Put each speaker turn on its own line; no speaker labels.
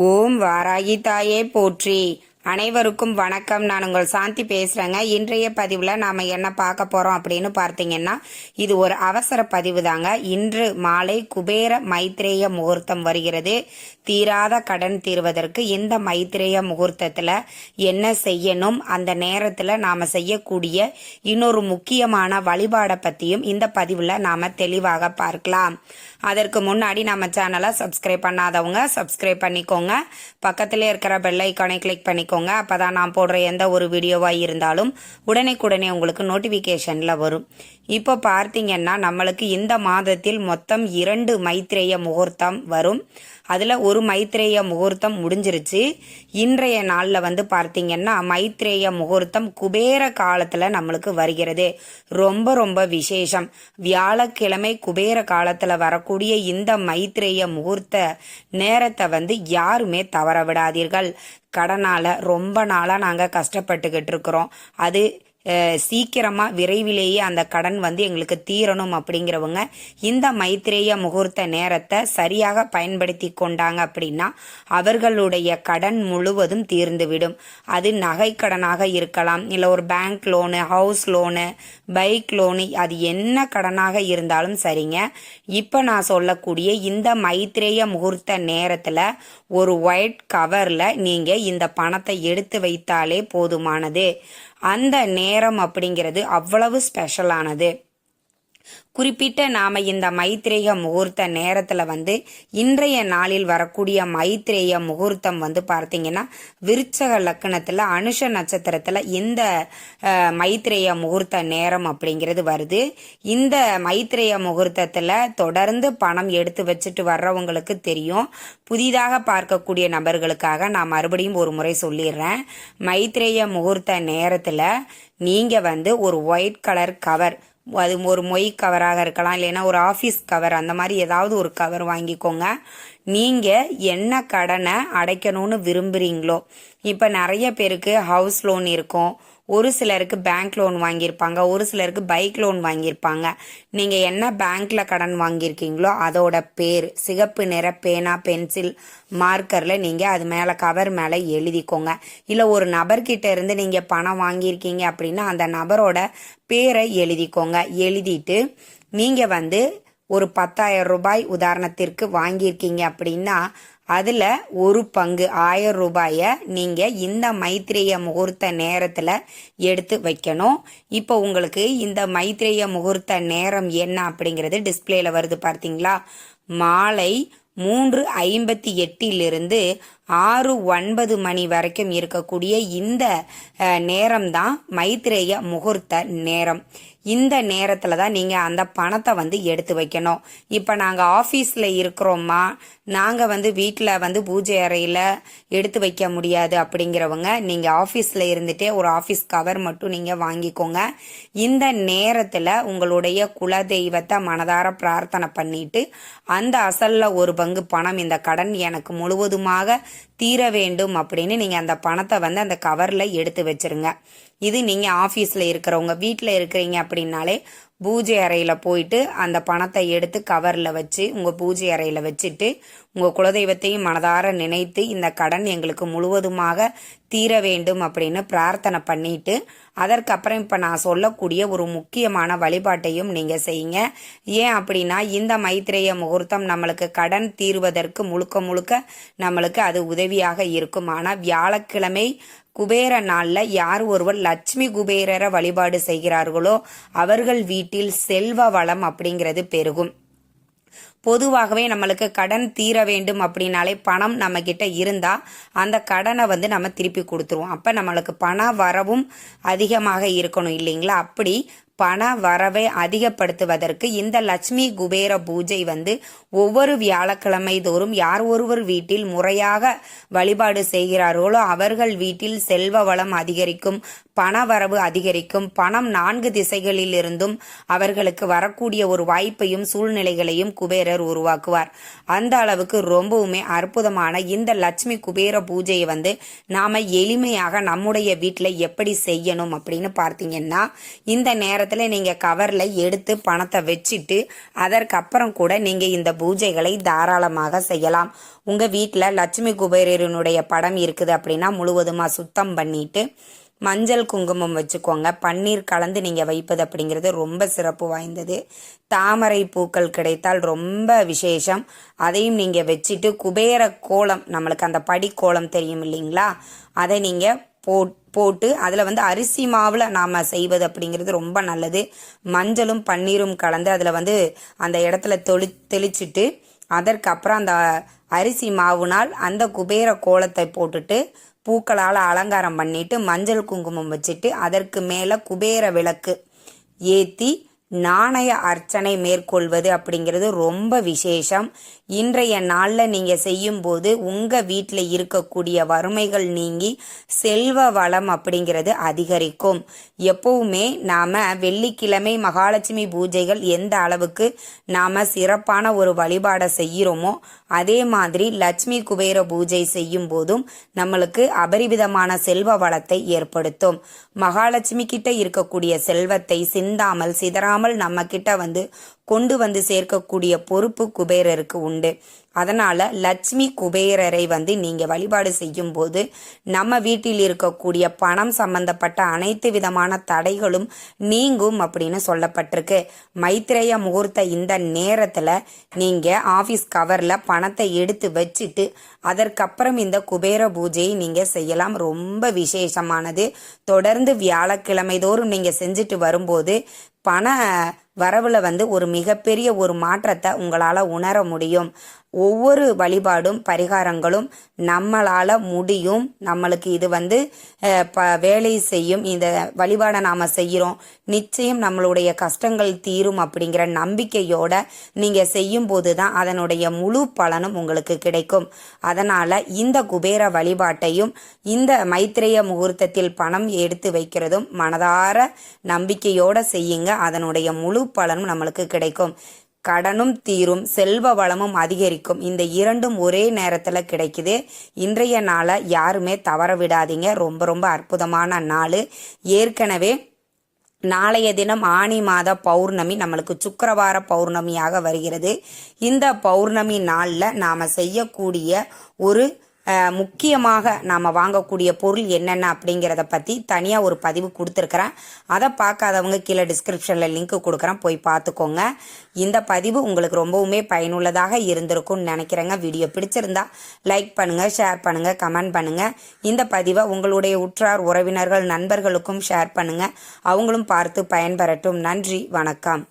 ஓம் வாராகி தாயே போற்றி. அனைவருக்கும் வணக்கம். நான் உங்கள் சாந்தி பேசுறேங்க. இன்றைய பதிவுல நாம என்ன பார்க்க போறோம் அப்படின்னு பார்த்தீங்கன்னா, இது ஒரு அவசர பதிவு தாங்க. இன்று மாலை குபேர மைத்ரேய முகூர்த்தம் வருகிறது. தீராத கடன் தீர்வதற்கு இந்த மைத்ரேய முகூர்த்தத்துல என்ன செய்யணும், அந்த நேரத்துல நாம செய்யக்கூடிய இன்னொரு முக்கியமான வழிபாடை பத்தியும் இந்த பதிவுல நாம தெளிவாக பார்க்கலாம். அதற்கு முன்னாடி நம்ம சேனலை சப்ஸ்கிரைப் பண்ணாதவங்க சப்ஸ்கிரைப் பண்ணிக்கோங்க. பக்கத்திலே இருக்கிற பெல் ஐக்கானை கிளிக் பண்ணிக்கோங்க. அப்பதான் நான் போடுற எந்த ஒரு வீடியோவா இருந்தாலும் உடனே உங்களுக்கு நோட்டிபிகேஷன்ல வரும். இப்போ பார்த்தீங்கன்னா, நம்மளுக்கு இந்த மாதத்தில் மொத்தம் 2 மைத்ரேய முகூர்த்தம் வரும். அதுல ஒரு மைத்ரேய முகூர்த்தம் முடிஞ்சிருச்சு. இன்றைய நாள்ல பார்த்தீங்கன்னா மைத்ரேய முகூர்த்தம் குபேர காலத்துல நம்மளுக்கு வருகிறது. ரொம்ப விசேஷம். வியாழக்கிழமை குபேர காலத்துல வரக்கூடிய இந்த மைத்ரேய முகூர்த்த நேரத்தை யாருமே தவற விடாதீர்கள். கடனால ரொம்ப நாளா நாங்க கஷ்டப்பட்டுக்கிட்டு இருக்கிறோம். அது சீக்கிரமா விரைவிலேயே அந்த கடன் எங்களுக்கு தீரணும் அப்படிங்கிறவங்க இந்த மைத்ரேய முகூர்த்த நேரத்தை சரியாக பயன்படுத்தி கொண்டாங்க அப்படின்னா அவர்களுடைய கடன் முழுவதும் தீர்ந்துவிடும். அது நகை கடனாக இருக்கலாம், இல்லை ஒரு bank loan, house loan, bike loan, அது என்ன கடனாக இருந்தாலும் சரிங்க. இப்போ நான் சொல்லக்கூடிய இந்த மைத்ரேய முகூர்த்த நேரத்தில் ஒரு ஒயிட் கவர்ல நீங்க இந்த பணத்தை எடுத்து வைத்தாலே போதுமானது. அந்த நேரம் அப்படிங்கிறது அவ்வளவு ஸ்பெஷலானது. குறிப்பிட்ட நாம இந்த மைத்ரேய முகூர்த்த நேரத்துல இன்றைய நாளில் வரக்கூடிய மைத்ரேய முகூர்த்தம் பார்த்தீங்கன்னா விருச்சக லக்கணத்துல அனுஷ நட்சத்திரத்துல இந்த மைத்ரேய முகூர்த்த நேரம் அப்படிங்கிறது வருது. இந்த மைத்ரேய முகூர்த்தத்துல தொடர்ந்து பணம் எடுத்து வச்சுட்டு வர்றவங்களுக்கு தெரியும். புதிதாக பார்க்கக்கூடிய நபர்களுக்காக நான் மறுபடியும் ஒரு முறை சொல்லிடுறேன். மைத்ரேய முகூர்த்த நேரத்துல நீங்க ஒரு ஒயிட் கலர் கவர், அது ஒரு மொய் கவராக இருக்கலாம், இல்லைன்னா ஒரு ஆஃபீஸ் கவர், அந்த மாதிரி ஏதாவது ஒரு கவர் வாங்கிக்கோங்க. நீங்க என்ன கடனை அடைக்கணும்னு விரும்புறீங்களோ, இப்ப நிறைய பேருக்கு ஹவுஸ் லோன் இருக்கும், ஒரு சிலருக்கு பேங்க் லோன் வாங்கியிருப்பாங்க, ஒரு சிலருக்கு பைக் லோன் வாங்கியிருப்பாங்க. நீங்க என்ன பேங்க்ல கடன் வாங்கியிருக்கீங்களோ அதோட பேர் சிகப்பு நிற பேனா, பென்சில், மார்க்கர்ல நீங்க அது மேல கவர் மேல எழுதிக்கோங்க. இல்ல ஒரு நபர்கிட்ட இருந்து நீங்க பணம் வாங்கியிருக்கீங்க அப்படின்னா அந்த நபரோட பேரை எழுதிக்கோங்க. எழுதிட்டு நீங்க ஒரு 10,000 ரூபாய் உதாரணத்திற்கு வாங்கியிருக்கீங்க அப்படின்னா அதுல ஒரு பங்கு 1000 ரூபாய நீங்க இந்த மைத்ரேய முகூர்த்த நேரத்துல எடுத்து வைக்கணும். இப்போ உங்களுக்கு இந்த மைத்ரேய முகூர்த்த நேரம் என்ன அப்படிங்கிறது டிஸ்பிளேல வருது பார்த்தீங்களா? மாலை 3:58 6-9 மணி வரைக்கும் இருக்கக்கூடிய இந்த நேரம் தான் மைத்ரேய முகூர்த்த நேரம். இந்த நேரத்துல தான் நீங்க அந்த பணத்தை எடுத்து வைக்கணும். இப்ப நாங்க ஆபீஸ்ல இருக்கிறோமா, நாங்க வீட்டுல பூஜை அறையில எடுத்து வைக்க முடியாது அப்படிங்கிறவங்க நீங்க ஆபீஸ்ல இருந்துட்டே ஒரு ஆபீஸ் கவர் மட்டும் நீங்க வாங்கிக்கோங்க. இந்த நேரத்துல உங்களுடைய குல தெய்வத்தை மனதார பிரார்த்தனை பண்ணிட்டு அந்த அசல்ல ஒரு பங்கு பணம், இந்த கடன் எனக்கு முழுவதுமாக தீர வேண்டும் அப்படின்னு நீங்க அந்த பணத்தை அந்த கவர்ல எடுத்து வச்சிருங்க. இது நீங்க ஆபீஸ்ல இருக்கிறவங்க. வீட்டுல இருக்கிறீங்க அப்படின்னாலே பூஜை அறையில போயிட்டு அந்த பணத்தை எடுத்து கவர்ல வச்சு உங்க பூஜை அறையில வச்சுட்டு உங்க குலதெய்வத்தையும் மனதார நினைத்து இந்த கடன் எங்களுக்கு முழுவதுமாக தீர வேண்டும் அப்படின்னு பிரார்த்தனை பண்ணிட்டு அதற்கப்புறம் இப்ப நான் சொல்லக்கூடிய ஒரு முக்கியமான வழிபாட்டையும் நீங்க செய்யுங்க. ஏன் அப்படின்னா இந்த மைத்ரேய முகூர்த்தம் நம்மளுக்கு கடன் தீர்வதற்கு முழுக்க நம்மளுக்கு அது உதவியாக இருக்கும். ஆனா வியாழக்கிழமை குபேர நாள்ல யார் ஒருவர் லட்சுமி குபேரரை வழிபாடு செய்கிறார்களோ அவர்கள் வீட்டில் செல்வ வளம் அப்படிங்கிறது பெருகும். பொதுவாகவே நம்மளுக்கு கடன் தீர வேண்டும் அப்படின்னாலே பணம் நம்ம கிட்ட இருந்தா அந்த கடனை நம்ம திருப்பி கொடுத்துருவோம். அப்ப நம்மளுக்கு பண வரவும் அதிகமாக இருக்கணும் இல்லைங்களா? அப்படி பண வரவை அதிகப்படுத்துவதற்கு இந்த லட்சுமி குபேர பூஜை ஒவ்வொரு வியாழக்கிழமை தோறும் யார் ஒருவர் வீட்டில் முறையாக வழிபாடு செய்கிறார்களோ அவர்கள் வீட்டில் செல்வ வளம் அதிகரிக்கும், பணவரவு அதிகரிக்கும். பணம் 4 திசைகளிலிருந்தும் அவர்களுக்கு வரக்கூடிய ஒரு வாய்ப்பையும் சூழ்நிலைகளையும் குபேரர் உருவாக்குவார். அந்த அளவுக்கு ரொம்பவுமே அற்புதமான இந்த லட்சுமி குபேர பூஜையை நாம எளிமையாக நம்முடைய வீட்டில் எப்படி செய்யணும் அப்படின்னு பார்த்தீங்கன்னா, இந்த நேரத்தில் நீங்க கவர்ல எடுத்து பணத்தை வச்சுட்டு அதற்கப்புறம் கூட நீங்க இந்த பூஜைகளை தாராளமாக செய்யலாம். உங்க வீட்டில் லட்சுமி குபேரனுடைய படம் இருக்குது அப்படின்னா முழுவதுமா சுத்தம் பண்ணிட்டு மஞ்சள் குங்குமம் வச்சுக்கோங்க. பன்னீர் கலந்து நீங்க வைப்பது அப்படிங்கிறது ரொம்ப சிறப்பு வாய்ந்தது. தாமரை பூக்கள் கிடைத்தால் ரொம்ப விசேஷம். அதையும் நீங்க வச்சுட்டு குபேர கோலம், நம்மளுக்கு அந்த படி கோலம் தெரியும் இல்லைங்களா, அதை நீங்க போட்டு அதில் அரிசி மாவில் நாம் செய்வது அப்படிங்கிறது ரொம்ப நல்லது. மஞ்சளும் பன்னீரும் கலந்து அதில் அந்த இடத்துல தெளிச்சுட்டு அதற்கப்புறம் அந்த அரிசி மாவுனால் அந்த குபேர கோலத்தை போட்டுட்டு பூக்களால் அலங்காரம் பண்ணிட்டு மஞ்சள் குங்குமம் வச்சுட்டு அதற்கு மேலே குபேர விளக்கு ஏற்றி நாணய அர்ச்சனை மேற்கொள்வது அப்படிங்கிறது ரொம்ப விசேஷம். இன்றைய நாளில் நீங்கள் செய்யும்போது உங்கள் வீட்டில் இருக்கக்கூடிய வறுமைகள் நீங்கி செல்வ வளம் அப்படிங்கிறது அதிகரிக்கும். எப்பவுமே நாம் வெள்ளிக்கிழமை மகாலட்சுமி பூஜைகள் எந்த அளவுக்கு நாம் சிறப்பான ஒரு வழிபாடை செய்கிறோமோ அதே மாதிரி லட்சுமி குபேர பூஜை செய்யும் போதும் நம்மளுக்கு அபரிவிதமான செல்வ வளத்தை ஏற்படுத்தும். மகாலட்சுமி கிட்ட இருக்கக்கூடிய செல்வத்தை சிந்தாமல் சிதறாமல் நம்ம கிட்ட கொண்டு சேர்க்கக்கூடிய பொறுப்பு குபேரருக்கு உண்டு. அதனால லட்சுமி குபேரரை நீங்க வழிபாடு செய்யும் போது நம்ம வீட்டில் இருக்கக்கூடிய பணம் சம்பந்தப்பட்ட அனைத்து விதமான தடைகளும் நீங்கும் அப்படின்னு சொல்லப்பட்டிருக்கு. மைத்ரேய முகூர்த்த இந்த நேரத்துல நீங்க ஆபீஸ் கவர்ல பணத்தை எடுத்து வச்சுட்டு அதற்கப்புறம் இந்த குபேர பூஜையை நீங்க செய்யலாம். ரொம்ப விசேஷமானது. தொடர்ந்து வியாழக்கிழமை தோறும் நீங்க செஞ்சுட்டு வரும்போது பண வரவுல ஒரு மிகப்பெரிய ஒரு மாற்றத்தை உங்களால உணர முடியும். ஒவ்வொரு வழிபாடும் பரிகாரங்களும் நம்மளால முடியும். நம்மளுக்கு இது வேலை செய்யும். இந்த வழிபாடை நாம செய்கிறோம், நிச்சயம் நம்மளுடைய கஷ்டங்கள் தீரும் அப்படிங்கிற நம்பிக்கையோட நீங்க செய்யும் போதுதான் அதனுடைய முழு பலனும் உங்களுக்கு கிடைக்கும். அதனால இந்த குபேர வழிபாட்டையும் இந்த மைத்ரேய முகூர்த்தத்தில் பணம் எடுத்து வைக்கிறதும் மனதார நம்பிக்கையோட செய்யுங்க. அதனுடைய முழு பலனும் நம்மளுக்கு கிடைக்கும். கடனும் தீரும், செல்வ வளமும் அதிகரிக்கும். இந்த இரண்டும் ஒரே நேரத்துல கிடைக்குது. இன்றைய நாளை யாருமே தவற விடாதீங்க. ரொம்ப ரொம்ப அற்புதமான நாள். ஏற்கனவே நாளைய தினம் ஆனி மாத பௌர்ணமி நம்மளுக்கு சுக்கிரவார பௌர்ணமியாக வருகிறது. இந்த பௌர்ணமி நாள்ல நாம செய்யக்கூடிய ஒரு முக்கியமாக நாம் வாங்கக்கூடிய பொருள் என்னென்ன அப்படிங்கிறத பற்றி தனியாக ஒரு பதிவு கொடுத்துருக்குறேன். அதை பார்க்காதவங்க கீழே டிஸ்கிரிப்ஷனில் லிங்க் கொடுக்குறேன், போய் பார்த்துக்கோங்க. இந்த பதிவு உங்களுக்கு ரொம்பவுமே பயனுள்ளதாக இருந்திருக்கும்னு நினைக்கிறேங்க. வீடியோ பிடிச்சிருந்தா லைக் பண்ணுங்கள், ஷேர் பண்ணுங்கள், கமெண்ட் பண்ணுங்கள். இந்த பதிவை உங்களுடைய உற்றார் உறவினர்கள் நண்பர்களுக்கும் ஷேர் பண்ணுங்கள். அவங்களும் பார்த்து பயன்பெறட்டும். நன்றி, வணக்கம்.